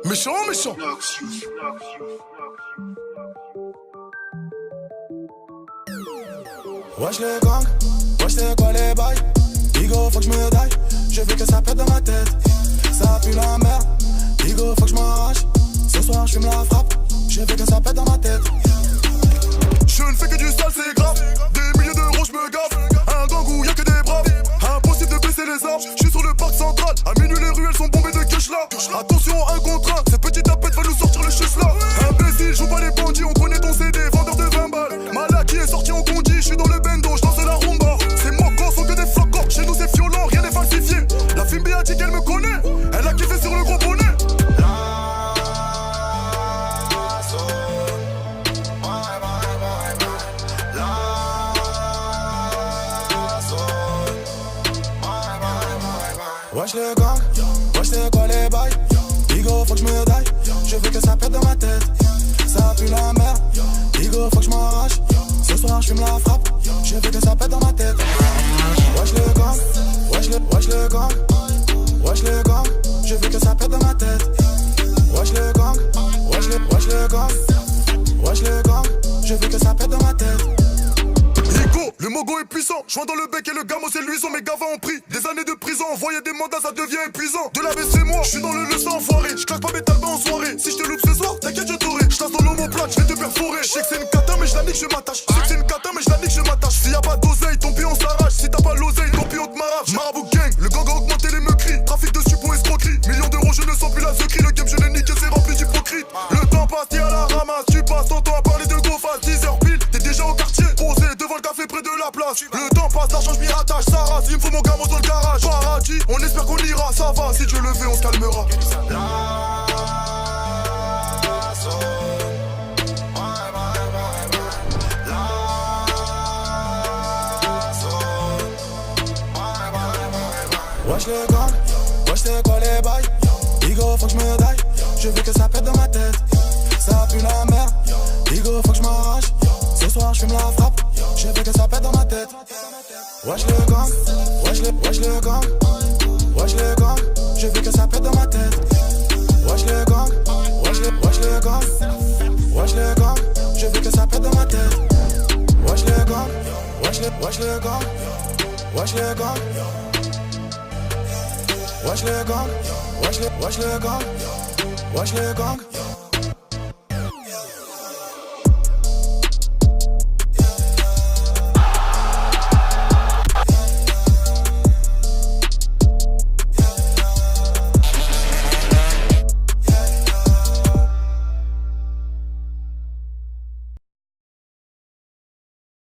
Méchant, méchant. Wesh les gangs, wesh c'est quoi les bails. Igo faut que j'me daille, je veux que ça pète dans ma tête. Ça pue la merde, Igo faut que j'm'arrache. Ce soir j'fume la frappe, je veux que ça pète dans ma tête. Je ne fais que du sale, c'est grave. Des milliers d'euros, j'me gave. Un gang où y'a que des braves. Impossible de baisser les armes, j'suis sur le parc central. À minuit les ruelles sont bombées de cash là. Attention, un contre un, cette petite tapette va nous sortir le chus là. Imbécile, joue pas les bandits, on connaît ton CD, vendeur de 20 balles. Malaki est sorti en condi, j'suis dans le bendo, j'danse la rumba. Ces mocos sont que des flocons, chez nous c'est violent, rien n'est falsifié. La Fimbi a dit qu'elle me connaît, elle a kiffé sur le gros bonnet. Wesh les gangs, wesh c'est quoi les bails. Igo faut que j'me daille, je veux que ça pète dans ma tête. Ça pue la merde, Igo faut que j'm'arrache. Ce soir j'fume la frappe, je veux que ça pète dans ma tête. Wesh les gangs, wesh les gangs, wesh les gangs, je veux que ça pète dans ma tête. Wesh les gangs, wesh les gangs, wesh les gangs, je veux que ça pète dans ma tête. Nico, le mogo est puissant, joint dans le bec et le gamo c'est luisant. Mes gavas ont pris des années de prison, envoyer des mandats ça devient épuisant. De la baisse c'est moi, j'suis dans le leçon enfoiré. J'claque pas mes talbans en soirée, si j'te loupe ce soir, t'inquiète je t'aurai. J'tasse dans l'homoplate, j'vais te perforer. J'sais que c'est une cata mais j'la nique je m'attache. J'sais que c'est une cata mais j'la nique je m'attache. S'il y a pas d'oseille, ton pied on s'arrache. Si t'as pas l'oseille, ton pied on te marave. Marabout gang, le gang a augmenté les meurtris. Trafic de suppos escroquerie. Millions d'euros je ne sens plus la secrie. Le game je l'ai niqué, c'est rempli d'hypocrite. Le temps passe, t'es à la ramasse. Tu passes ton temps à parler de go face 10h pile, t'es déjà au quartier. Posé devant le café près de la place. Le temps passe, l'argent je m'y rattache. Ça rase, il me faut mon gamo dans le garage. Paradis, on espère qu'on ira, ça va. Si Dieu le veut, on se calmera. Wesh les gangs, wesh c'est quoi les bails. Igo faut que j'me daille, je veux que ça pète dans ma tête. Ça pue la merde, Igo faut que j'm'arrache. Ce soir j'fume la frappe, je veux que ça pète dans ma tête. Wesh les gangs, wesh les gangs, wesh les gangs, je veux que ça pète dans ma tête. Wesh les gangs, wesh les gangs, wesh les gangs, je veux que ça pète dans ma tête. Wesh les gangs, wesh les gangs, wesh les gangs, wesh les gangs, wesh les gangs, wesh les gangs.